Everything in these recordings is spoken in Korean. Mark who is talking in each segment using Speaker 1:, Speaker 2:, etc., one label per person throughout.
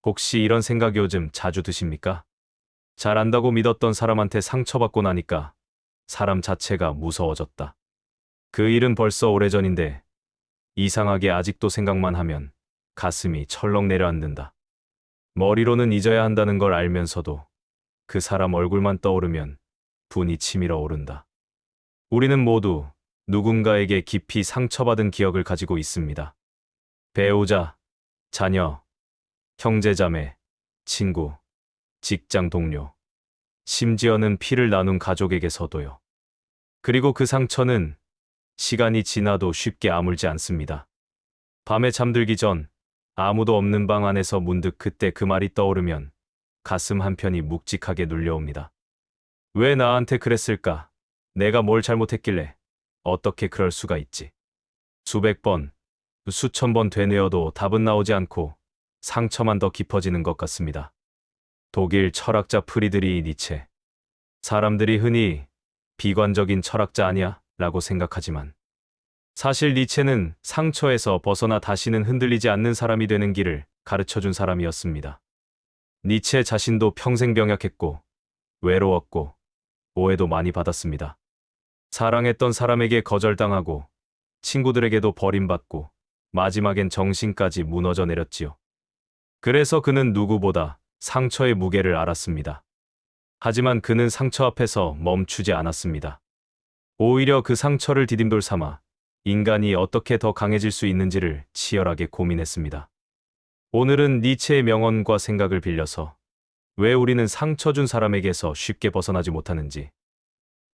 Speaker 1: 혹시 이런 생각 요즘 자주 드십니까? 잘 안다고 믿었던 사람한테 상처받고 나니까 사람 자체가 무서워졌다. 그 일은 벌써 오래전인데 이상하게 아직도 생각만 하면 가슴이 철렁 내려앉는다. 머리로는 잊어야 한다는 걸 알면서도 그 사람 얼굴만 떠오르면 분이 치밀어 오른다. 우리는 모두 누군가에게 깊이 상처받은 기억을 가지고 있습니다. 배우자, 자녀, 형제자매, 친구, 직장 동료, 심지어는 피를 나눈 가족에게서도요. 그리고 그 상처는 시간이 지나도 쉽게 아물지 않습니다. 밤에 잠들기 전 아무도 없는 방 안에서 문득 그때 그 말이 떠오르면 가슴 한편이 묵직하게 눌려옵니다. 왜 나한테 그랬을까? 내가 뭘 잘못했길래 어떻게 그럴 수가 있지? 수백 번, 수천 번 되뇌어도 답은 나오지 않고 상처만 더 깊어지는 것 같습니다. 독일 철학자 프리드리히 니체. 사람들이 흔히 비관적인 철학자 아니야? 라고 생각하지만 사실 니체는 상처에서 벗어나 다시는 흔들리지 않는 사람이 되는 길을 가르쳐준 사람이었습니다. 니체 자신도 평생 병약했고 외로웠고 오해도 많이 받았습니다. 사랑했던 사람에게 거절당하고 친구들에게도 버림받고 마지막엔 정신까지 무너져 내렸지요. 그래서 그는 누구보다 상처의 무게를 알았습니다. 하지만 그는 상처 앞에서 멈추지 않았습니다. 오히려 그 상처를 디딤돌 삼아 인간이 어떻게 더 강해질 수 있는지를 치열하게 고민했습니다. 오늘은 니체의 명언과 생각을 빌려서 왜 우리는 상처 준 사람에게서 쉽게 벗어나지 못하는지,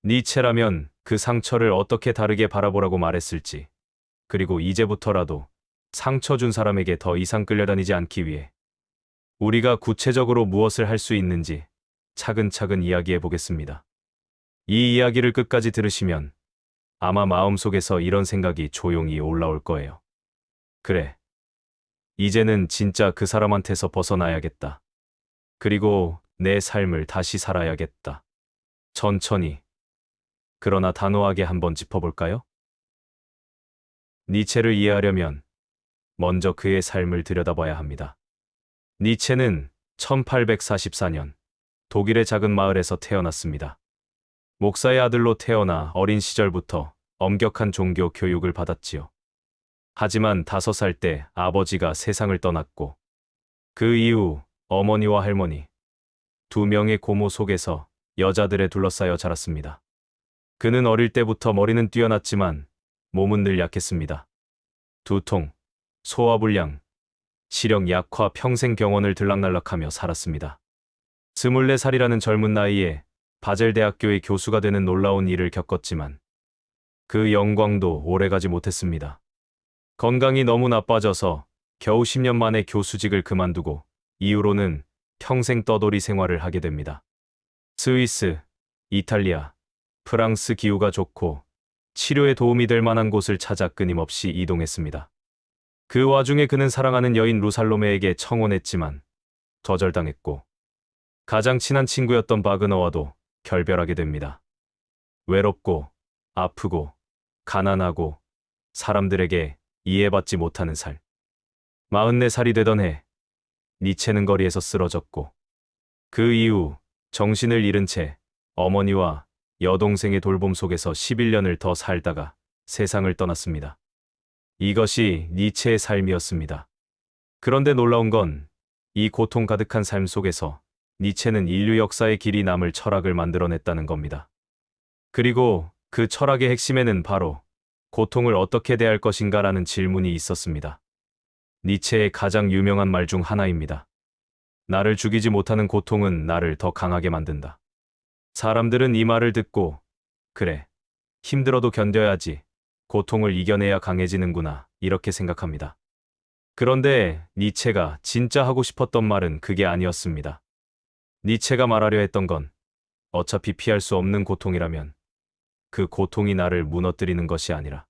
Speaker 1: 니체라면 그 상처를 어떻게 다르게 바라보라고 말했을지, 그리고 이제부터라도 상처 준 사람에게 더 이상 끌려다니지 않기 위해 우리가 구체적으로 무엇을 할 수 있는지 차근차근 이야기해 보겠습니다. 이 이야기를 끝까지 들으시면 아마 마음속에서 이런 생각이 조용히 올라올 거예요. 그래. 이제는 진짜 그 사람한테서 벗어나야겠다. 그리고 내 삶을 다시 살아야겠다. 천천히. 그러나 단호하게 한번 짚어볼까요? 니체를 이해하려면 먼저 그의 삶을 들여다봐야 합니다. 니체는 1844년 독일의 작은 마을에서 태어났습니다. 목사의 아들로 태어나 어린 시절부터 엄격한 종교 교육을 받았지요. 하지만 5살 때 아버지가 세상을 떠났고 그 이후 어머니와 할머니, 2명의 고모 속에서 여자들에 둘러싸여 자랐습니다. 그는 어릴 때부터 머리는 뛰어났지만 몸은 늘 약했습니다. 두통, 소화불량, 시력 약화, 평생 병원을 들락날락하며 살았습니다. 24살이라는 젊은 나이에 바젤대학교의 교수가 되는 놀라운 일을 겪었지만 그 영광도 오래가지 못했습니다. 건강이 너무 나빠져서 겨우 10년 만에 교수직을 그만두고 이후로는 평생 떠돌이 생활을 하게 됩니다. 스위스, 이탈리아, 프랑스 기후가 좋고 치료에 도움이 될 만한 곳을 찾아 끊임없이 이동했습니다. 그 와중에 그는 사랑하는 여인 루살로메에게 청혼했지만 거절당했고 가장 친한 친구였던 바그너와도 결별하게 됩니다. 외롭고 아프고 가난하고 사람들에게 이해받지 못하는 살. 44살이 되던 해 니체는 거리에서 쓰러졌고 그 이후 정신을 잃은 채 어머니와 여동생의 돌봄 속에서 11년을 더 살다가 세상을 떠났습니다. 이것이 니체의 삶이었습니다. 그런데 놀라운 건 이 고통 가득한 삶 속에서 니체는 인류 역사에 길이 남을 철학을 만들어냈다는 겁니다. 그리고 그 철학의 핵심에는 바로 고통을 어떻게 대할 것인가라는 질문이 있었습니다. 니체의 가장 유명한 말 중 하나입니다. 나를 죽이지 못하는 고통은 나를 더 강하게 만든다. 사람들은 이 말을 듣고 그래, 힘들어도 견뎌야지, 고통을 이겨내야 강해지는구나 이렇게 생각합니다. 그런데 니체가 진짜 하고 싶었던 말은 그게 아니었습니다. 니체가 말하려 했던 건 어차피 피할 수 없는 고통이라면 그 고통이 나를 무너뜨리는 것이 아니라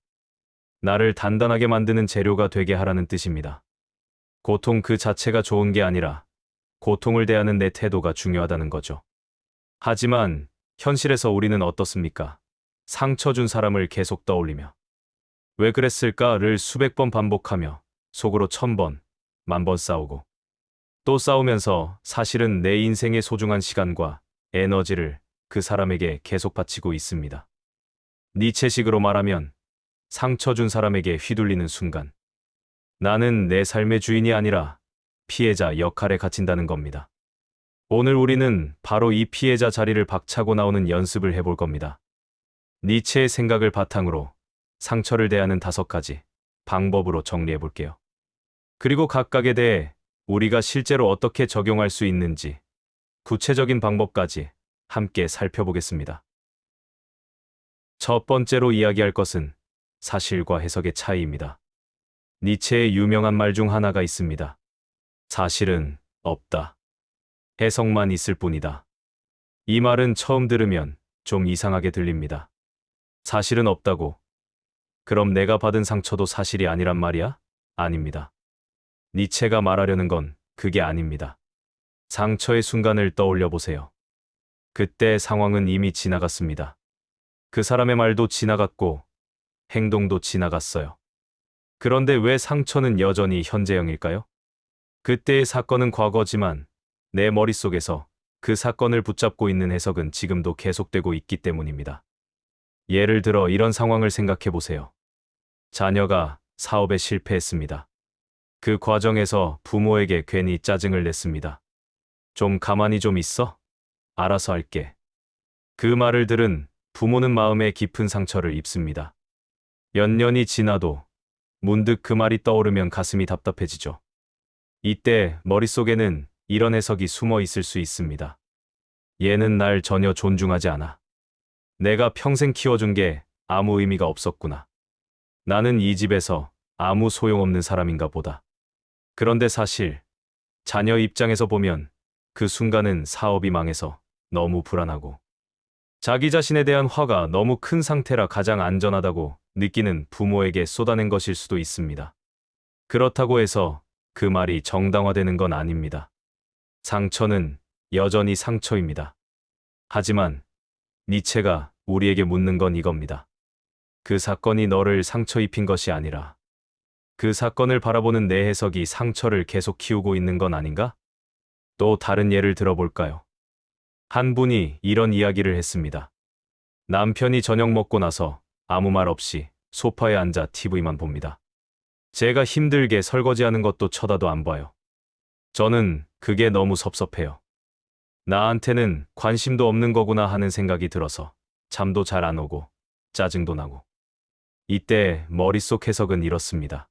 Speaker 1: 나를 단단하게 만드는 재료가 되게 하라는 뜻입니다. 고통 그 자체가 좋은 게 아니라 고통을 대하는 내 태도가 중요하다는 거죠. 하지만 현실에서 우리는 어떻습니까? 상처 준 사람을 계속 떠올리며 왜 그랬을까를 수백 번 반복하며 속으로 1000번, 10,000번 싸우고 또 싸우면서 사실은 내 인생의 소중한 시간과 에너지를 그 사람에게 계속 바치고 있습니다. 니체식으로 말하면 상처 준 사람에게 휘둘리는 순간 나는 내 삶의 주인이 아니라 피해자 역할에 갇힌다는 겁니다. 오늘 우리는 바로 이 피해자 자리를 박차고 나오는 연습을 해볼 겁니다. 니체의 생각을 바탕으로 상처를 대하는 5가지 방법으로 정리해 볼게요. 그리고 각각에 대해 우리가 실제로 어떻게 적용할 수 있는지 구체적인 방법까지 함께 살펴보겠습니다. 첫 번째로 이야기할 것은 사실과 해석의 차이입니다. 니체의 유명한 말 중 하나가 있습니다. 사실은 없다. 해석만 있을 뿐이다. 이 말은 처음 들으면 좀 이상하게 들립니다. 사실은 없다고? 그럼 내가 받은 상처도 사실이 아니란 말이야? 아닙니다. 니체가 말하려는 건 그게 아닙니다. 상처의 순간을 떠올려 보세요. 그때 상황은 이미 지나갔습니다. 그 사람의 말도 지나갔고 행동도 지나갔어요. 그런데 왜 상처는 여전히 현재형일까요? 그때의 사건은 과거지만 내 머릿속에서 그 사건을 붙잡고 있는 해석은 지금도 계속되고 있기 때문입니다. 예를 들어 이런 상황을 생각해 보세요. 자녀가 사업에 실패했습니다. 그 과정에서 부모에게 괜히 짜증을 냈습니다. 좀 가만히 좀 있어? 알아서 할게. 그 말을 들은 부모는 마음에 깊은 상처를 입습니다. 몇 년이 지나도 문득 그 말이 떠오르면 가슴이 답답해지죠. 이때 머릿속에는 이런 해석이 숨어 있을 수 있습니다. 얘는 날 전혀 존중하지 않아. 내가 평생 키워준 게 아무 의미가 없었구나. 나는 이 집에서 아무 소용없는 사람인가 보다. 그런데 사실 자녀 입장에서 보면 그 순간은 사업이 망해서 너무 불안하고 자기 자신에 대한 화가 너무 큰 상태라 가장 안전하다고 느끼는 부모에게 쏟아낸 것일 수도 있습니다. 그렇다고 해서 그 말이 정당화되는 건 아닙니다. 상처는 여전히 상처입니다. 하지만 니체가 우리에게 묻는 건 이겁니다. 그 사건이 너를 상처 입힌 것이 아니라 그 사건을 바라보는 내 해석이 상처를 계속 키우고 있는 건 아닌가? 또 다른 예를 들어볼까요? 한 분이 이런 이야기를 했습니다. 남편이 저녁 먹고 나서 아무 말 없이 소파에 앉아 TV만 봅니다. 제가 힘들게 설거지하는 것도 쳐다도 안 봐요. 저는 그게 너무 섭섭해요. 나한테는 관심도 없는 거구나 하는 생각이 들어서 잠도 잘 안 오고 짜증도 나고. 이때 머릿속 해석은 이렇습니다.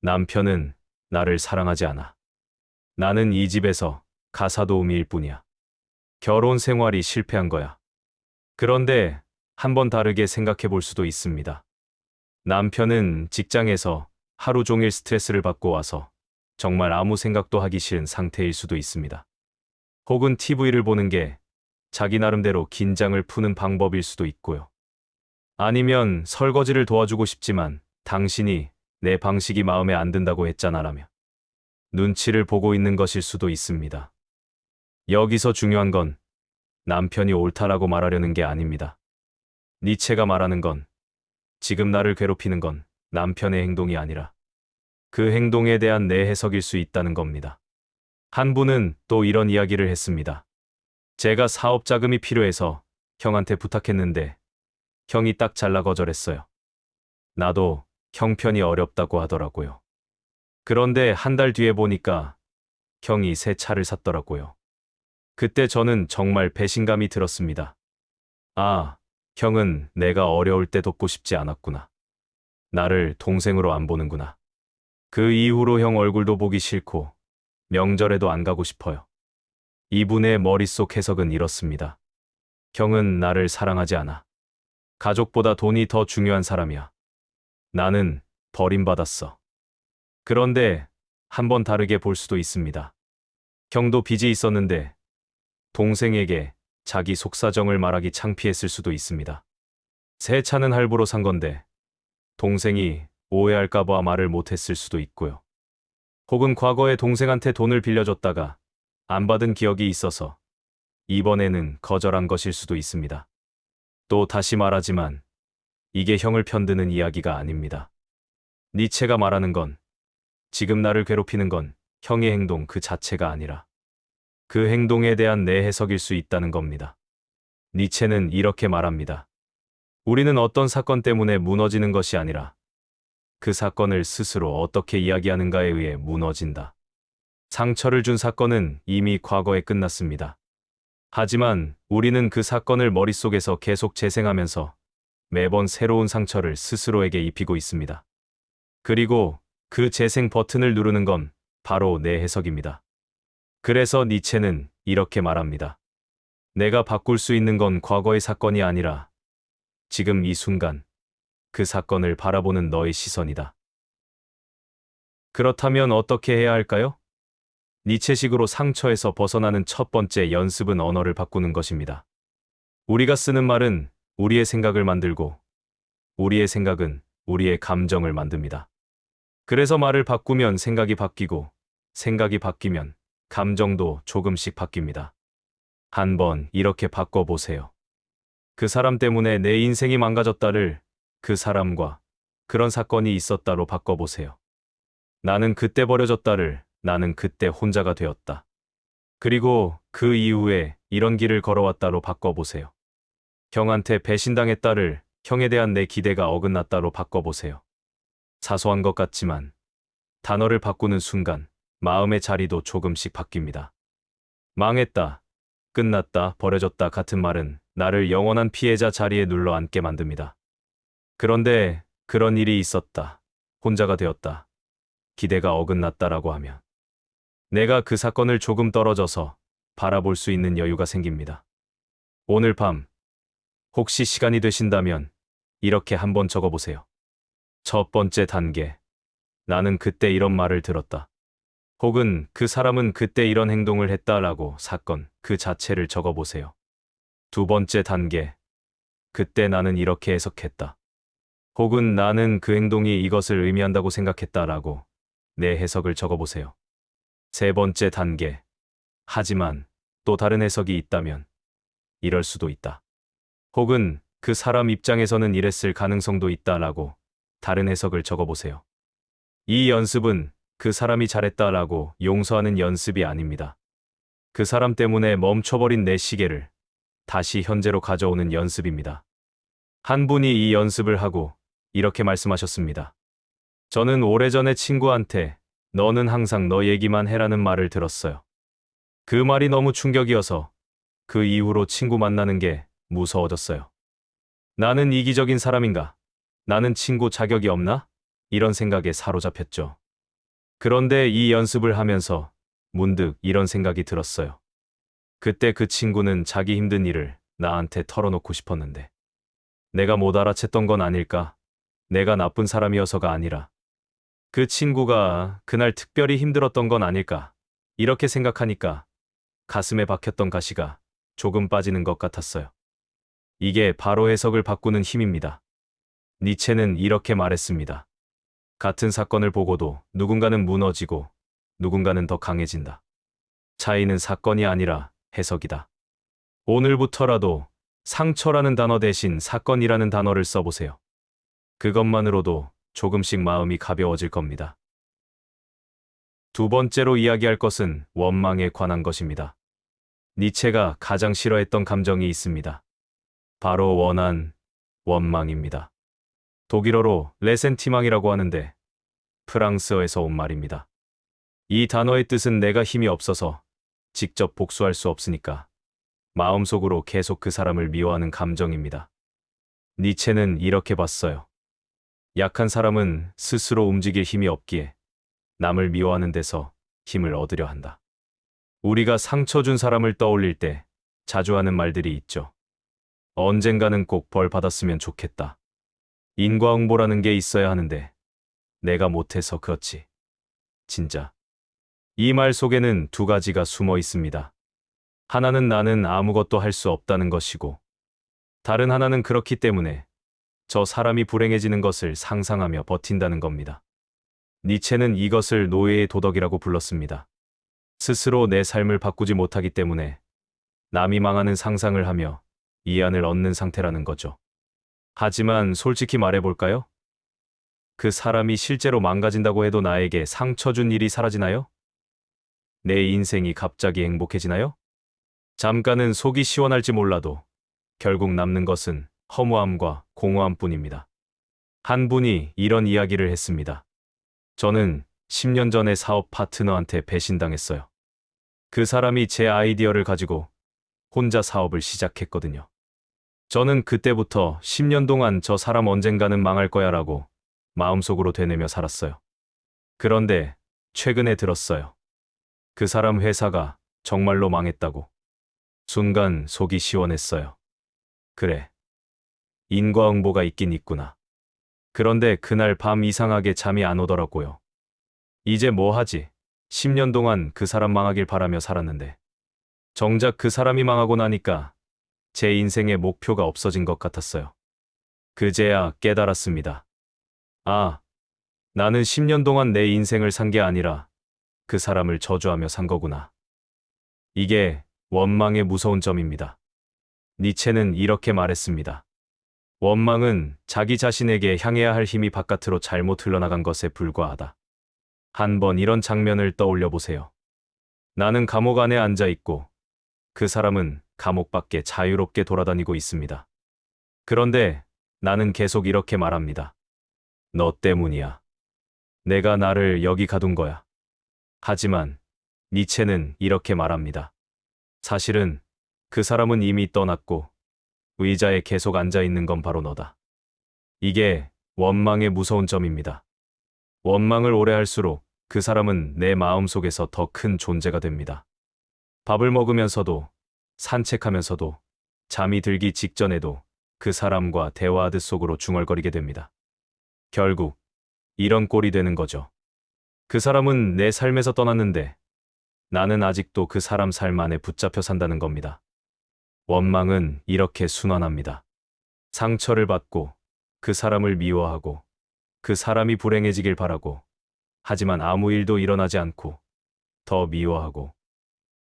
Speaker 1: 남편은 나를 사랑하지 않아. 나는 이 집에서 가사도우미일 뿐이야. 결혼 생활이 실패한 거야. 그런데 한번 다르게 생각해 볼 수도 있습니다. 남편은 직장에서 하루 종일 스트레스를 받고 와서 정말 아무 생각도 하기 싫은 상태일 수도 있습니다. 혹은 TV를 보는 게 자기 나름대로 긴장을 푸는 방법일 수도 있고요. 아니면 설거지를 도와주고 싶지만 당신이 내 방식이 마음에 안 든다고 했잖아라며 눈치를 보고 있는 것일 수도 있습니다. 여기서 중요한 건 남편이 옳다라고 말하려는 게 아닙니다. 니체가 말하는 건 지금 나를 괴롭히는 건 남편의 행동이 아니라 그 행동에 대한 내 해석일 수 있다는 겁니다. 한 분은 또 이런 이야기를 했습니다. 제가 사업 자금이 필요해서 형한테 부탁했는데 형이 딱 잘라 거절했어요. 나도 형편이 어렵다고 하더라고요. 그런데 한 달 뒤에 보니까 형이 새 차를 샀더라고요. 그때 저는 정말 배신감이 들었습니다. 아, 형은 내가 어려울 때 돕고 싶지 않았구나. 나를 동생으로 안 보는구나. 그 이후로 형 얼굴도 보기 싫고 명절에도 안 가고 싶어요. 이분의 머릿속 해석은 이렇습니다. 형은 나를 사랑하지 않아. 가족보다 돈이 더 중요한 사람이야. 나는 버림받았어. 그런데 한번 다르게 볼 수도 있습니다. 형도 빚이 있었는데 동생에게 자기 속사정을 말하기 창피했을 수도 있습니다. 새 차는 할부로 산 건데 동생이 오해할까봐 말을 못했을 수도 있고요. 혹은 과거에 동생한테 돈을 빌려줬다가 안 받은 기억이 있어서 이번에는 거절한 것일 수도 있습니다. 또 다시 말하지만 이게 형을 편드는 이야기가 아닙니다. 니체가 말하는 건 지금 나를 괴롭히는 건 형의 행동 그 자체가 아니라 그 행동에 대한 내 해석일 수 있다는 겁니다. 니체는 이렇게 말합니다. 우리는 어떤 사건 때문에 무너지는 것이 아니라 그 사건을 스스로 어떻게 이야기하는가에 의해 무너진다. 상처를 준 사건은 이미 과거에 끝났습니다. 하지만 우리는 그 사건을 머릿속에서 계속 재생하면서 매번 새로운 상처를 스스로에게 입히고 있습니다. 그리고 그 재생 버튼을 누르는 건 바로 내 해석입니다. 그래서 니체는 이렇게 말합니다. 내가 바꿀 수 있는 건 과거의 사건이 아니라 지금 이 순간 그 사건을 바라보는 너의 시선이다. 그렇다면 어떻게 해야 할까요? 니체식으로 상처에서 벗어나는 첫 번째 연습은 언어를 바꾸는 것입니다. 우리가 쓰는 말은 우리의 생각을 만들고 우리의 생각은 우리의 감정을 만듭니다. 그래서 말을 바꾸면 생각이 바뀌고 생각이 바뀌면 감정도 조금씩 바뀝니다. 한번 이렇게 바꿔보세요. 그 사람 때문에 내 인생이 망가졌다를 그 사람과 그런 사건이 있었다로 바꿔보세요. 나는 그때 버려졌다를 나는 그때 혼자가 되었다. 그리고 그 이후에 이런 길을 걸어왔다로 바꿔보세요. 형한테 배신당했다를 형에 대한 내 기대가 어긋났다로 바꿔보세요. 사소한 것 같지만 단어를 바꾸는 순간 마음의 자리도 조금씩 바뀝니다. 망했다, 끝났다, 버려졌다 같은 말은 나를 영원한 피해자 자리에 눌러 앉게 만듭니다. 그런데 그런 일이 있었다, 혼자가 되었다, 기대가 어긋났다라고 하면 내가 그 사건을 조금 떨어져서 바라볼 수 있는 여유가 생깁니다. 오늘 밤 혹시 시간이 되신다면 이렇게 한번 적어보세요. 첫 번째 단계. 나는 그때 이런 말을 들었다. 혹은 그 사람은 그때 이런 행동을 했다라고 사건 그 자체를 적어보세요. 두 번째 단계. 그때 나는 이렇게 해석했다. 혹은 나는 그 행동이 이것을 의미한다고 생각했다라고 내 해석을 적어보세요. 세 번째 단계. 하지만 또 다른 해석이 있다면 이럴 수도 있다. 혹은 그 사람 입장에서는 이랬을 가능성도 있다라고 다른 해석을 적어보세요. 이 연습은 그 사람이 잘했다라고 용서하는 연습이 아닙니다. 그 사람 때문에 멈춰버린 내 시계를 다시 현재로 가져오는 연습입니다. 한 분이 이 연습을 하고 이렇게 말씀하셨습니다. 저는 오래전에 친구한테 너는 항상 너 얘기만 해라는 말을 들었어요. 그 말이 너무 충격이어서 그 이후로 친구 만나는 게 무서워졌어요. 나는 이기적인 사람인가? 나는 친구 자격이 없나? 이런 생각에 사로잡혔죠. 그런데 이 연습을 하면서 문득 이런 생각이 들었어요. 그때 그 친구는 자기 힘든 일을 나한테 털어놓고 싶었는데 내가 못 알아챘던 건 아닐까? 내가 나쁜 사람이어서가 아니라 그 친구가 그날 특별히 힘들었던 건 아닐까? 이렇게 생각하니까 가슴에 박혔던 가시가 조금 빠지는 것 같았어요. 이게 바로 해석을 바꾸는 힘입니다. 니체는 이렇게 말했습니다. 같은 사건을 보고도 누군가는 무너지고 누군가는 더 강해진다. 차이는 사건이 아니라 해석이다. 오늘부터라도 상처라는 단어 대신 사건이라는 단어를 써보세요. 그것만으로도 조금씩 마음이 가벼워질 겁니다. 두 번째로 이야기할 것은 원망에 관한 것입니다. 니체가 가장 싫어했던 감정이 있습니다. 바로 원망입니다. 독일어로 레센티망이라고 하는데 프랑스어에서 온 말입니다. 이 단어의 뜻은 내가 힘이 없어서 직접 복수할 수 없으니까 마음속으로 계속 그 사람을 미워하는 감정입니다. 니체는 이렇게 봤어요. 약한 사람은 스스로 움직일 힘이 없기에 남을 미워하는 데서 힘을 얻으려 한다. 우리가 상처 준 사람을 떠올릴 때 자주 하는 말들이 있죠. 언젠가는 꼭 벌 받았으면 좋겠다. 인과응보라는 게 있어야 하는데 내가 못해서 그렇지. 진짜. 이 말 속에는 두 가지가 숨어 있습니다. 하나는 나는 아무것도 할 수 없다는 것이고 다른 하나는 그렇기 때문에 저 사람이 불행해지는 것을 상상하며 버틴다는 겁니다. 니체는 이것을 노예의 도덕이라고 불렀습니다. 스스로 내 삶을 바꾸지 못하기 때문에 남이 망하는 상상을 하며 이안을 얻는 상태라는 거죠. 하지만 솔직히 말해볼까요? 그 사람이 실제로 망가진다고 해도 나에게 상처 준 일이 사라지나요? 내 인생이 갑자기 행복해지나요? 잠깐은 속이 시원할지 몰라도 결국 남는 것은 허무함과 공허함뿐입니다. 한 분이 이런 이야기를 했습니다. 저는 10년 전에 사업 파트너한테 배신당했어요. 그 사람이 제 아이디어를 가지고 혼자 사업을 시작했거든요. 저는 그때부터 10년 동안 저 사람 언젠가는 망할 거야라고 마음속으로 되뇌며 살았어요. 그런데 최근에 들었어요. 그 사람 회사가 정말로 망했다고. 순간 속이 시원했어요. 그래. 인과응보가 있긴 있구나. 그런데 그날 밤 이상하게 잠이 안 오더라고요. 이제 뭐 하지? 10년 동안 그 사람 망하길 바라며 살았는데. 정작 그 사람이 망하고 나니까 제 인생의 목표가 없어진 것 같았어요. 그제야 깨달았습니다. 아, 나는 10년 동안 내 인생을 산 게 아니라 그 사람을 저주하며 산 거구나. 이게 원망의 무서운 점입니다. 니체는 이렇게 말했습니다. 원망은 자기 자신에게 향해야 할 힘이 바깥으로 잘못 흘러나간 것에 불과하다. 한번 이런 장면을 떠올려 보세요. 나는 감옥 안에 앉아 있고 그 사람은 감옥 밖에 자유롭게 돌아다니고 있습니다. 그런데 나는 계속 이렇게 말합니다. 너 때문이야. 내가 나를 여기 가둔 거야. 하지만 니체는 이렇게 말합니다. 사실은 그 사람은 이미 떠났고 의자에 계속 앉아 있는 건 바로 너다. 이게 원망의 무서운 점입니다. 원망을 오래 할수록 그 사람은 내 마음속에서 더 큰 존재가 됩니다. 밥을 먹으면서도, 산책하면서도, 잠이 들기 직전에도 그 사람과 대화하듯 속으로 중얼거리게 됩니다. 결국 이런 꼴이 되는 거죠. 그 사람은 내 삶에서 떠났는데 나는 아직도 그 사람 삶 안에 붙잡혀 산다는 겁니다. 원망은 이렇게 순환합니다. 상처를 받고 그 사람을 미워하고 그 사람이 불행해지길 바라고 하지만 아무 일도 일어나지 않고 더 미워하고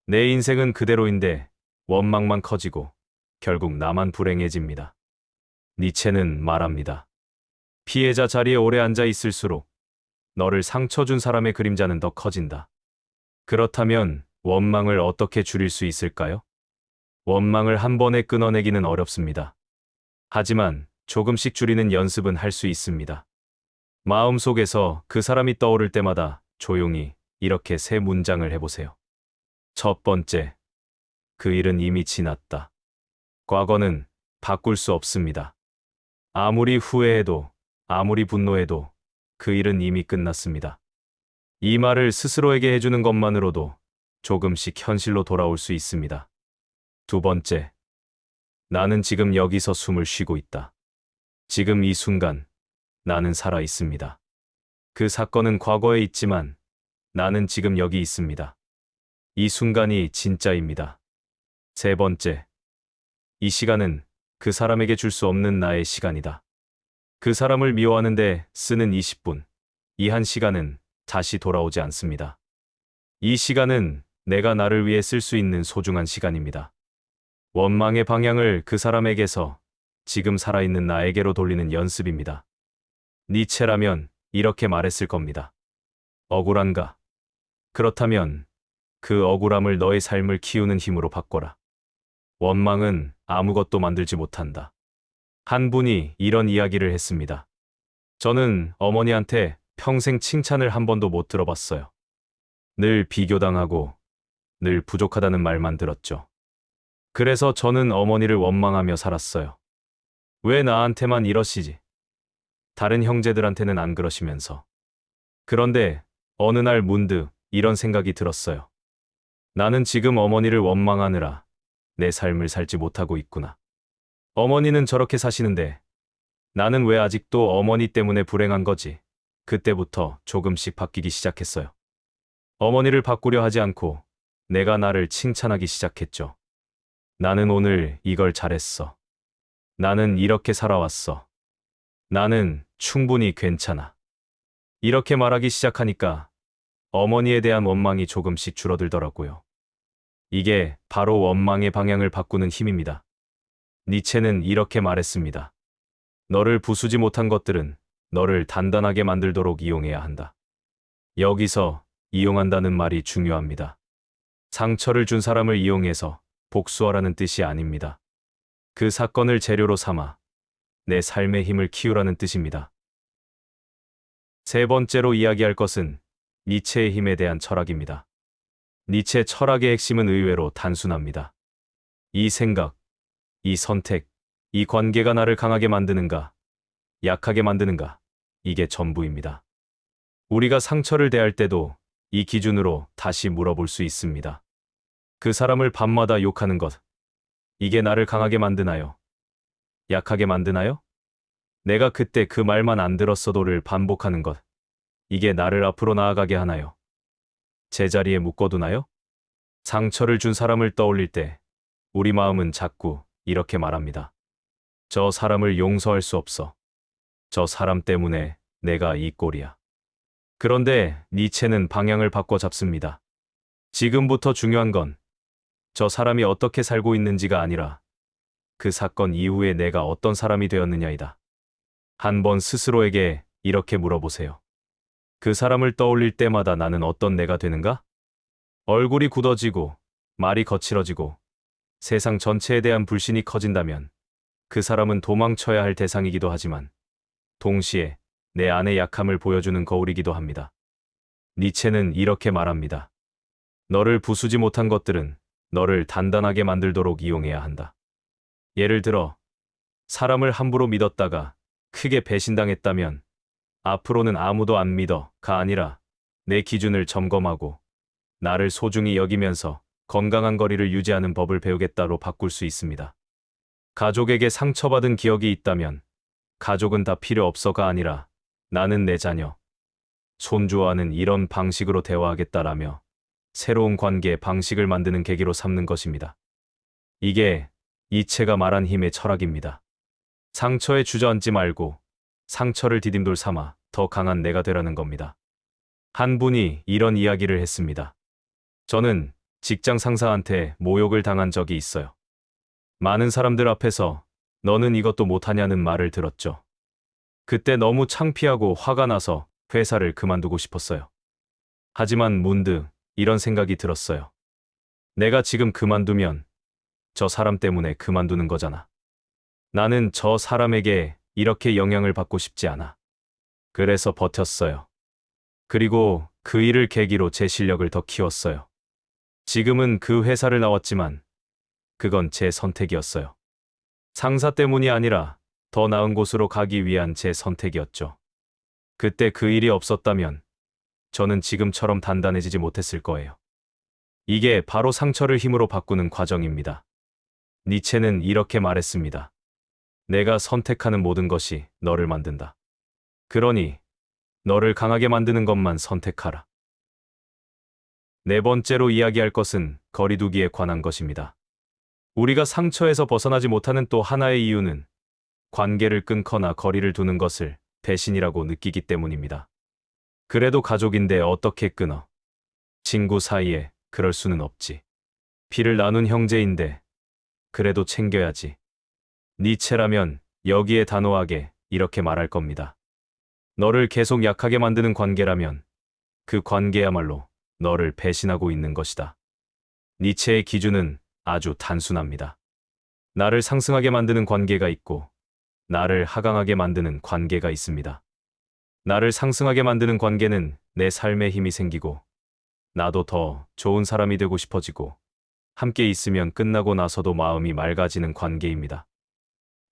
Speaker 1: 내 인생은 그대로인데 원망만 커지고 결국 나만 불행해집니다. 니체는 말합니다. 피해자 자리에 오래 앉아 있을수록 너를 상처 준 사람의 그림자는 더 커진다. 그렇다면 원망을 어떻게 줄일 수 있을까요? 원망을 한 번에 끊어내기는 어렵습니다. 하지만 조금씩 줄이는 연습은 할 수 있습니다. 마음속에서 그 사람이 떠오를 때마다 조용히 이렇게 세 문장을 해보세요. 첫 번째, 그 일은 이미 지났다. 과거는 바꿀 수 없습니다. 아무리 후회해도, 아무리 분노해도 그 일은 이미 끝났습니다. 이 말을 스스로에게 해주는 것만으로도 조금씩 현실로 돌아올 수 있습니다. 두 번째, 나는 지금 여기서 숨을 쉬고 있다. 지금 이 순간, 나는 살아 있습니다. 그 사건은 과거에 있지만 나는 지금 여기 있습니다. 이 순간이 진짜입니다. 세 번째, 이 시간은 그 사람에게 줄 수 없는 나의 시간이다. 그 사람을 미워하는데 쓰는 20분, 이 한 시간은 다시 돌아오지 않습니다. 이 시간은 내가 나를 위해 쓸 수 있는 소중한 시간입니다. 원망의 방향을 그 사람에게서 지금 살아있는 나에게로 돌리는 연습입니다. 니체라면 이렇게 말했을 겁니다. 억울한가? 그렇다면 그 억울함을 너의 삶을 키우는 힘으로 바꿔라. 원망은 아무것도 만들지 못한다. 한 분이 이런 이야기를 했습니다. 저는 어머니한테 평생 칭찬을 한 번도 못 들어봤어요. 늘 비교당하고 늘 부족하다는 말만 들었죠. 그래서 저는 어머니를 원망하며 살았어요. 왜 나한테만 이러시지? 다른 형제들한테는 안 그러시면서. 그런데 어느 날 문득 이런 생각이 들었어요. 나는 지금 어머니를 원망하느라 내 삶을 살지 못하고 있구나. 어머니는 저렇게 사시는데 나는 왜 아직도 어머니 때문에 불행한 거지? 그때부터 조금씩 바뀌기 시작했어요. 어머니를 바꾸려 하지 않고 내가 나를 칭찬하기 시작했죠. 나는 오늘 이걸 잘했어. 나는 이렇게 살아왔어. 나는 충분히 괜찮아. 이렇게 말하기 시작하니까 어머니에 대한 원망이 조금씩 줄어들더라고요. 이게 바로 원망의 방향을 바꾸는 힘입니다. 니체는 이렇게 말했습니다. 너를 부수지 못한 것들은 너를 단단하게 만들도록 이용해야 한다. 여기서 이용한다는 말이 중요합니다. 상처를 준 사람을 이용해서 복수하라는 뜻이 아닙니다. 그 사건을 재료로 삼아 내 삶의 힘을 키우라는 뜻입니다. 세 번째로 이야기할 것은 니체의 힘에 대한 철학입니다. 니체 철학의 핵심은 의외로 단순합니다. 이 생각, 이 선택, 이 관계가 나를 강하게 만드는가, 약하게 만드는가, 이게 전부입니다. 우리가 상처를 대할 때도 이 기준으로 다시 물어볼 수 있습니다. 그 사람을 밤마다 욕하는 것, 이게 나를 강하게 만드나요? 약하게 만드나요? 내가 그때 그 말만 안 들었어도를 반복하는 것, 이게 나를 앞으로 나아가게 하나요? 제자리에 묶어두나요? 상처를 준 사람을 떠올릴 때 우리 마음은 자꾸 이렇게 말합니다. 저 사람을 용서할 수 없어. 저 사람 때문에 내가 이 꼴이야. 그런데 니체는 방향을 바꿔 잡습니다. 지금부터 중요한 건 저 사람이 어떻게 살고 있는지가 아니라 그 사건 이후에 내가 어떤 사람이 되었느냐이다. 한번 스스로에게 이렇게 물어보세요. 그 사람을 떠올릴 때마다 나는 어떤 내가 되는가? 얼굴이 굳어지고 말이 거칠어지고 세상 전체에 대한 불신이 커진다면 그 사람은 도망쳐야 할 대상이기도 하지만 동시에 내 안의 약함을 보여주는 거울이기도 합니다. 니체는 이렇게 말합니다. 너를 부수지 못한 것들은 너를 단단하게 만들도록 이용해야 한다. 예를 들어 사람을 함부로 믿었다가 크게 배신당했다면 앞으로는 아무도 안 믿어가 아니라 내 기준을 점검하고 나를 소중히 여기면서 건강한 거리를 유지하는 법을 배우겠다로 바꿀 수 있습니다. 가족에게 상처받은 기억이 있다면 가족은 다 필요 없어가 아니라 나는 내 자녀, 손주와는 이런 방식으로 대화하겠다라며 새로운 관계의 방식을 만드는 계기로 삼는 것입니다. 이게 니체가 말한 힘의 철학입니다. 상처에 주저앉지 말고 상처를 디딤돌 삼아 더 강한 내가 되라는 겁니다. 한 분이 이런 이야기를 했습니다. 저는 직장 상사한테 모욕을 당한 적이 있어요. 많은 사람들 앞에서 너는 이것도 못하냐는 말을 들었죠. 그때 너무 창피하고 화가 나서 회사를 그만두고 싶었어요. 하지만 문득 이런 생각이 들었어요. 내가 지금 그만두면 저 사람 때문에 그만두는 거잖아. 나는 저 사람에게 이렇게 영향을 받고 싶지 않아. 그래서 버텼어요. 그리고 그 일을 계기로 제 실력을 더 키웠어요. 지금은 그 회사를 나왔지만 그건 제 선택이었어요. 상사 때문이 아니라 더 나은 곳으로 가기 위한 제 선택이었죠. 그때 그 일이 없었다면 저는 지금처럼 단단해지지 못했을 거예요. 이게 바로 상처를 힘으로 바꾸는 과정입니다. 니체는 이렇게 말했습니다. 내가 선택하는 모든 것이 너를 만든다. 그러니 너를 강하게 만드는 것만 선택하라. 네 번째로 이야기할 것은 거리두기에 관한 것입니다. 우리가 상처에서 벗어나지 못하는 또 하나의 이유는 관계를 끊거나 거리를 두는 것을 배신이라고 느끼기 때문입니다. 그래도 가족인데 어떻게 끊어? 친구 사이에 그럴 수는 없지. 피를 나눈 형제인데 그래도 챙겨야지. 니체라면 여기에 단호하게 이렇게 말할 겁니다. 너를 계속 약하게 만드는 관계라면 그 관계야말로 너를 배신하고 있는 것이다. 니체의 기준은 아주 단순합니다. 나를 상승하게 만드는 관계가 있고 나를 하강하게 만드는 관계가 있습니다. 나를 상승하게 만드는 관계는 내 삶에 힘이 생기고 나도 더 좋은 사람이 되고 싶어지고 함께 있으면 끝나고 나서도 마음이 맑아지는 관계입니다.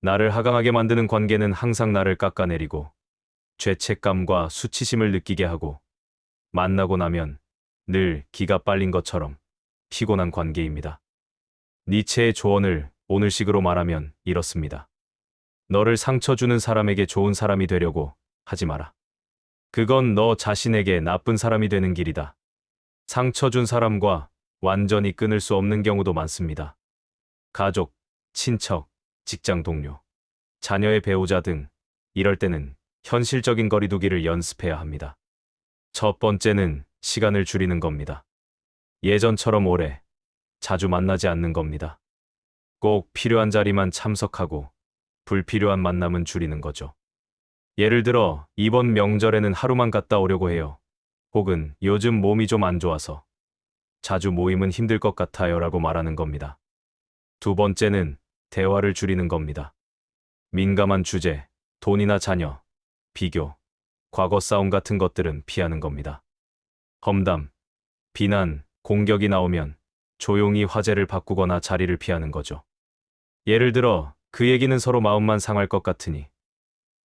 Speaker 1: 나를 하강하게 만드는 관계는 항상 나를 깎아내리고 죄책감과 수치심을 느끼게 하고 만나고 나면 늘 기가 빨린 것처럼 피곤한 관계입니다. 니체의 조언을 오늘식으로 말하면 이렇습니다. 너를 상처 주는 사람에게 좋은 사람이 되려고 하지 마라. 그건 너 자신에게 나쁜 사람이 되는 길이다. 상처 준 사람과 완전히 끊을 수 없는 경우도 많습니다. 가족, 친척, 직장 동료, 자녀의 배우자 등 이럴 때는 현실적인 거리두기를 연습해야 합니다. 첫 번째는 시간을 줄이는 겁니다. 예전처럼 오래, 자주 만나지 않는 겁니다. 꼭 필요한 자리만 참석하고 불필요한 만남은 줄이는 거죠. 예를 들어 이번 명절에는 하루만 갔다 오려고 해요. 혹은 요즘 몸이 좀 안 좋아서 자주 모임은 힘들 것 같아요 라고 말하는 겁니다. 두 번째는 대화를 줄이는 겁니다. 민감한 주제, 돈이나 자녀, 비교, 과거 싸움 같은 것들은 피하는 겁니다. 험담, 비난, 공격이 나오면 조용히 화제를 바꾸거나 자리를 피하는 거죠. 예를 들어, 그 얘기는 서로 마음만 상할 것 같으니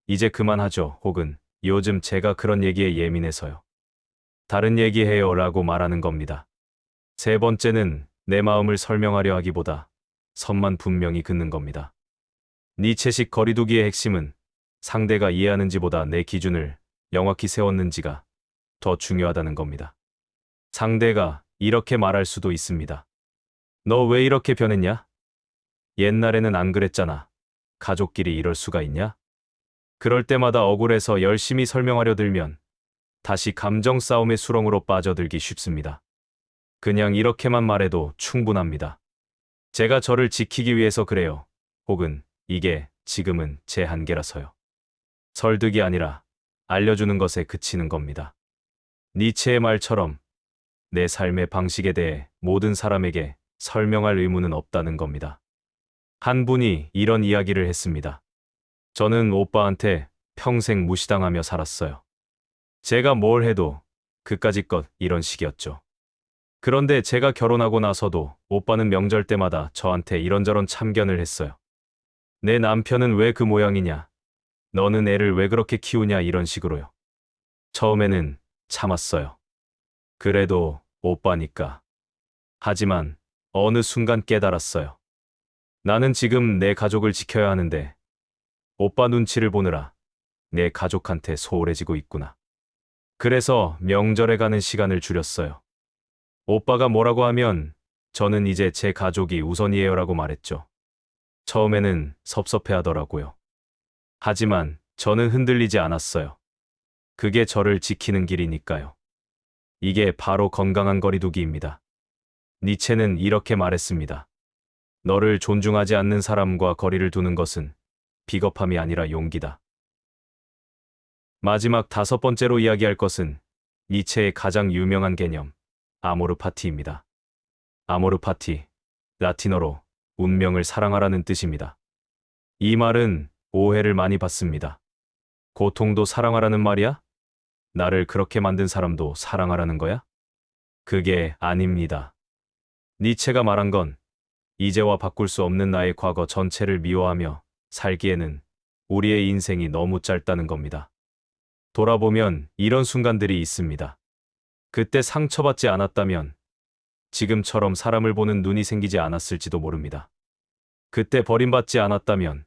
Speaker 1: 이제 그만하죠. 혹은 요즘 제가 그런 얘기에 예민해서요. 다른 얘기해요 라고 말하는 겁니다. 세 번째는 내 마음을 설명하려 하기보다 선만 분명히 긋는 겁니다. 니체식 거리두기의 핵심은 상대가 이해하는지보다 내 기준을 명확히 세웠는지가 더 중요하다는 겁니다. 상대가 이렇게 말할 수도 있습니다. 너 왜 이렇게 변했냐? 옛날에는 안 그랬잖아. 가족끼리 이럴 수가 있냐? 그럴 때마다 억울해서 열심히 설명하려 들면 다시 감정 싸움의 수렁으로 빠져들기 쉽습니다. 그냥 이렇게만 말해도 충분합니다. 제가 저를 지키기 위해서 그래요. 혹은 이게 지금은 제 한계라서요. 설득이 아니라 알려주는 것에 그치는 겁니다. 니체의 말처럼 내 삶의 방식에 대해 모든 사람에게 설명할 의무는 없다는 겁니다. 한 분이 이런 이야기를 했습니다. 저는 오빠한테 평생 무시당하며 살았어요. 제가 뭘 해도 그까짓 것 이런 식이었죠. 그런데 제가 결혼하고 나서도 오빠는 명절 때마다 저한테 이런저런 참견을 했어요. 내 남편은 왜 그 모양이냐? 너는 애를 왜 그렇게 키우냐? 이런 식으로요. 처음에는 참았어요. 그래도 오빠니까. 하지만 어느 순간 깨달았어요. 나는 지금 내 가족을 지켜야 하는데 오빠 눈치를 보느라 내 가족한테 소홀해지고 있구나. 그래서 명절에 가는 시간을 줄였어요. 오빠가 뭐라고 하면 저는 이제 제 가족이 우선이에요라고 말했죠. 처음에는 섭섭해하더라고요. 하지만 저는 흔들리지 않았어요. 그게 저를 지키는 길이니까요. 이게 바로 건강한 거리두기입니다. 니체는 이렇게 말했습니다. 너를 존중하지 않는 사람과 거리를 두는 것은 비겁함이 아니라 용기다. 마지막 다섯 번째로 이야기할 것은 니체의 가장 유명한 개념, 아모르 파티입니다. 아모르 파티, 라틴어로 운명을 사랑하라는 뜻입니다. 이 말은 오해를 많이 받습니다. 고통도 사랑하라는 말이야? 나를 그렇게 만든 사람도 사랑하라는 거야? 그게 아닙니다. 니체가 말한 건 이제와 바꿀 수 없는 나의 과거 전체를 미워하며 살기에는 우리의 인생이 너무 짧다는 겁니다. 돌아보면 이런 순간들이 있습니다. 그때 상처받지 않았다면 지금처럼 사람을 보는 눈이 생기지 않았을지도 모릅니다. 그때 버림받지 않았다면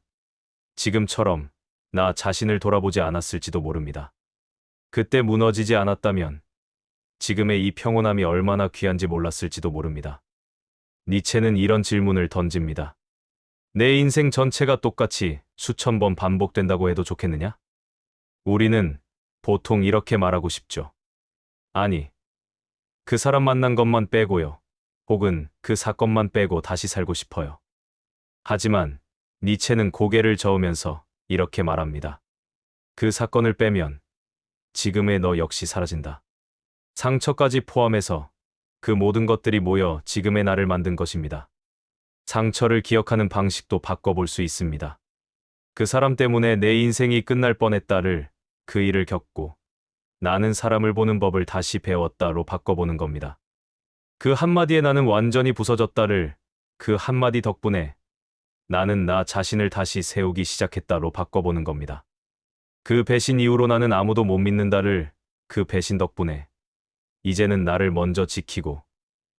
Speaker 1: 지금처럼 나 자신을 돌아보지 않았을지도 모릅니다. 그때 무너지지 않았다면 지금의 이 평온함이 얼마나 귀한지 몰랐을지도 모릅니다. 니체는 이런 질문을 던집니다. 내 인생 전체가 똑같이 수천 번 반복된다고 해도 좋겠느냐? 우리는 보통 이렇게 말하고 싶죠. 아니, 그 사람 만난 것만 빼고요. 혹은 그 사건만 빼고 다시 살고 싶어요. 하지만 니체는 고개를 저으면서 이렇게 말합니다. 그 사건을 빼면 지금의 너 역시 사라진다. 상처까지 포함해서 그 모든 것들이 모여 지금의 나를 만든 것입니다. 상처를 기억하는 방식도 바꿔볼 수 있습니다. 그 사람 때문에 내 인생이 끝날 뻔했다를 그 일을 겪고 나는 사람을 보는 법을 다시 배웠다로 바꿔보는 겁니다. 그 한마디에 나는 완전히 부서졌다를 그 한마디 덕분에 나는 나 자신을 다시 세우기 시작했다로 바꿔보는 겁니다. 그 배신 이후로 나는 아무도 못 믿는다를 그 배신 덕분에 이제는 나를 먼저 지키고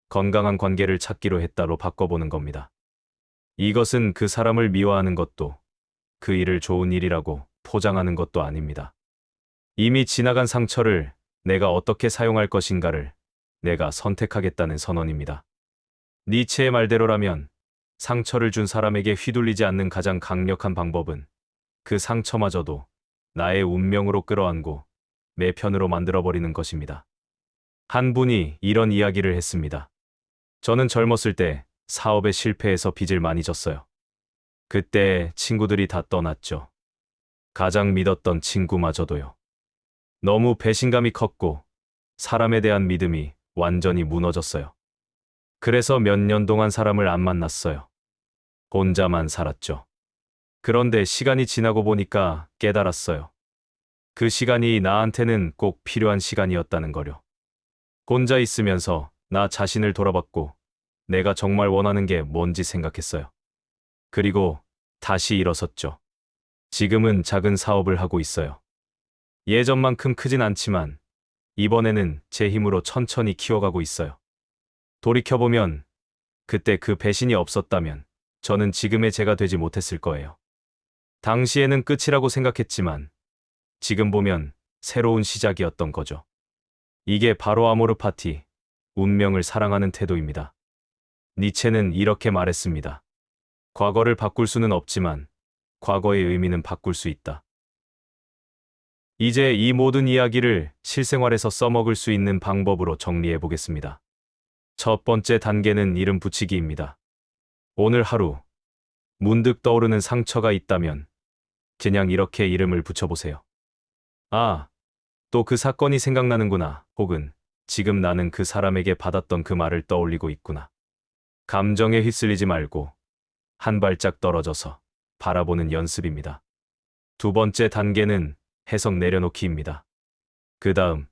Speaker 1: 건강한 관계를 찾기로 했다로 바꿔보는 겁니다. 이것은 그 사람을 미워하는 것도 그 일을 좋은 일이라고 포장하는 것도 아닙니다. 이미 지나간 상처를 내가 어떻게 사용할 것인가를 내가 선택하겠다는 선언입니다. 니체의 말대로라면 상처를 준 사람에게 휘둘리지 않는 가장 강력한 방법은 그 상처마저도 나의 운명으로 끌어안고 내 편으로 만들어버리는 것입니다. 한 분이 이런 이야기를 했습니다. 저는 젊었을 때 사업에 실패해서 빚을 많이 졌어요. 그때 친구들이 다 떠났죠. 가장 믿었던 친구마저도요. 너무 배신감이 컸고 사람에 대한 믿음이 완전히 무너졌어요. 그래서 몇 년 동안 사람을 안 만났어요. 혼자만 살았죠. 그런데 시간이 지나고 보니까 깨달았어요. 그 시간이 나한테는 꼭 필요한 시간이었다는 거요. 혼자 있으면서 나 자신을 돌아봤고 내가 정말 원하는 게 뭔지 생각했어요. 그리고 다시 일어섰죠. 지금은 작은 사업을 하고 있어요. 예전만큼 크진 않지만 이번에는 제 힘으로 천천히 키워가고 있어요. 돌이켜보면 그때 그 배신이 없었다면 저는 지금의 제가 되지 못했을 거예요. 당시에는 끝이라고 생각했지만 지금 보면 새로운 시작이었던 거죠. 이게 바로 아모르 파티, 운명을 사랑하는 태도입니다. 니체는 이렇게 말했습니다. 과거를 바꿀 수는 없지만 과거의 의미는 바꿀 수 있다. 이제 이 모든 이야기를 실생활에서 써먹을 수 있는 방법으로 정리해 보겠습니다. 첫 번째 단계는 이름 붙이기입니다. 오늘 하루 문득 떠오르는 상처가 있다면 그냥 이렇게 이름을 붙여보세요. 아, 또 그 사건이 생각나는구나. 혹은 지금 나는 그 사람에게 받았던 그 말을 떠올리고 있구나. 감정에 휩쓸리지 말고 한 발짝 떨어져서 바라보는 연습입니다. 두 번째 단계는 해석 내려놓기입니다. 그 다음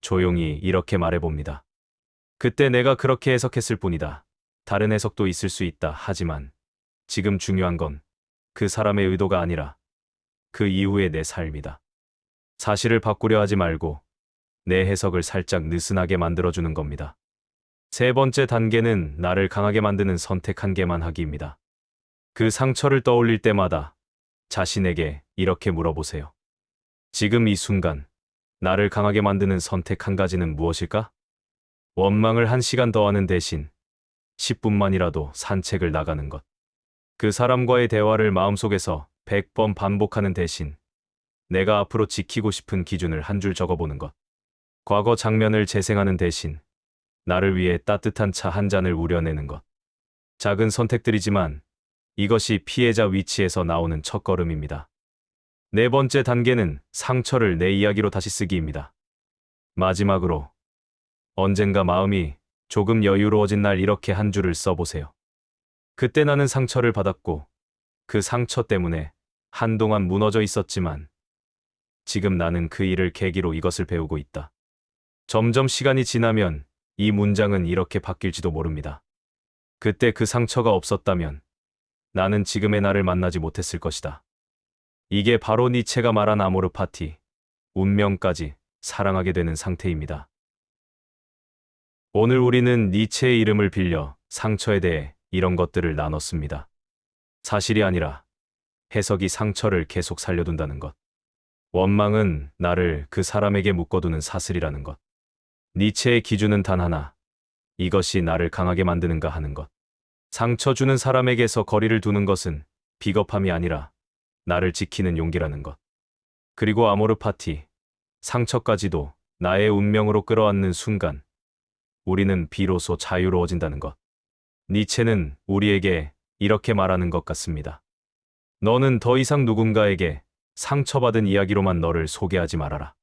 Speaker 1: 조용히 이렇게 말해봅니다. 그때 내가 그렇게 해석했을 뿐이다. 다른 해석도 있을 수 있다. 하지만 지금 중요한 건 그 사람의 의도가 아니라 그 이후의 내 삶이다. 사실을 바꾸려 하지 말고 내 해석을 살짝 느슨하게 만들어주는 겁니다. 세 번째 단계는 나를 강하게 만드는 선택 한 개만 하기입니다. 그 상처를 떠올릴 때마다 자신에게 이렇게 물어보세요. 지금 이 순간 나를 강하게 만드는 선택 한 가지는 무엇일까? 원망을 1시간 더 하는 대신 10분만이라도 산책을 나가는 것. 그 사람과의 대화를 마음속에서 100번 반복하는 대신 내가 앞으로 지키고 싶은 기준을 한 줄 적어보는 것. 과거 장면을 재생하는 대신 나를 위해 따뜻한 차 한 잔을 우려내는 것. 작은 선택들이지만 이것이 피해자 위치에서 나오는 첫걸음입니다. 네 번째 단계는 상처를 내 이야기로 다시 쓰기입니다. 마지막으로 언젠가 마음이 조금 여유로워진 날 이렇게 한 줄을 써보세요. 그때 나는 상처를 받았고 그 상처 때문에 한동안 무너져 있었지만 지금 나는 그 일을 계기로 이것을 배우고 있다. 점점 시간이 지나면 이 문장은 이렇게 바뀔지도 모릅니다. 그때 그 상처가 없었다면 나는 지금의 나를 만나지 못했을 것이다. 이게 바로 니체가 말한 아모르 파티, 운명까지 사랑하게 되는 상태입니다. 오늘 우리는 니체의 이름을 빌려 상처에 대해 이런 것들을 나눴습니다. 사실이 아니라 해석이 상처를 계속 살려둔다는 것. 원망은 나를 그 사람에게 묶어두는 사슬이라는 것. 니체의 기준은 단 하나. 이것이 나를 강하게 만드는가 하는 것. 상처 주는 사람에게서 거리를 두는 것은 비겁함이 아니라 나를 지키는 용기라는 것. 그리고 아모르 파티, 상처까지도 나의 운명으로 끌어안는 순간 우리는 비로소 자유로워진다는 것. 니체는 우리에게 이렇게 말하는 것 같습니다. 너는 더 이상 누군가에게 상처받은 이야기로만 너를 소개하지 말아라.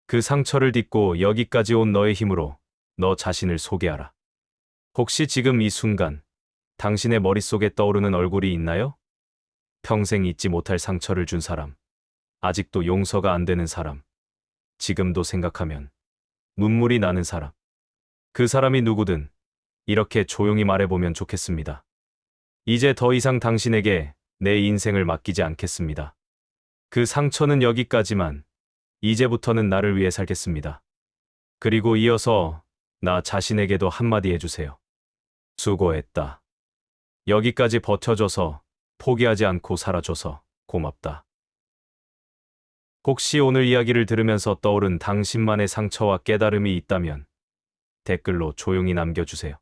Speaker 1: 그 상처를 딛고 여기까지 온 너의 힘으로 너 자신을 소개하라. 혹시 지금 이 순간 당신의 머릿속에 떠오르는 얼굴이 있나요? 평생 잊지 못할 상처를 준 사람, 아직도 용서가 안 되는 사람, 지금도 생각하면 눈물이 나는 사람. 그 사람이 누구든 이렇게 조용히 말해보면 좋겠습니다. 이제 더 이상 당신에게 내 인생을 맡기지 않겠습니다. 그 상처는 여기까지만, 이제부터는 나를 위해 살겠습니다. 그리고 이어서 나 자신에게도 한마디 해주세요. 수고했다. 여기까지 버텨줘서, 포기하지 않고 살아줘서 고맙다. 혹시 오늘 이야기를 들으면서 떠오른 당신만의 상처와 깨달음이 있다면 댓글로 조용히 남겨주세요.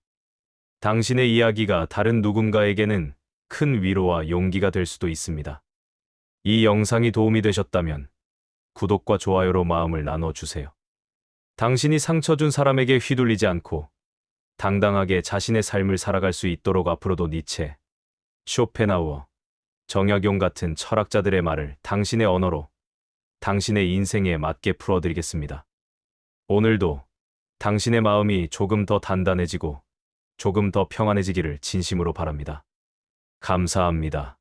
Speaker 1: 당신의 이야기가 다른 누군가에게는 큰 위로와 용기가 될 수도 있습니다. 이 영상이 도움이 되셨다면 구독과 좋아요로 마음을 나눠주세요. 당신이 상처 준 사람에게 휘둘리지 않고 당당하게 자신의 삶을 살아갈 수 있도록 앞으로도 니체, 쇼펜하우어, 정약용 같은 철학자들의 말을 당신의 언어로 당신의 인생에 맞게 풀어드리겠습니다. 오늘도 당신의 마음이 조금 더 단단해지고 조금 더 평안해지기를 진심으로 바랍니다. 감사합니다.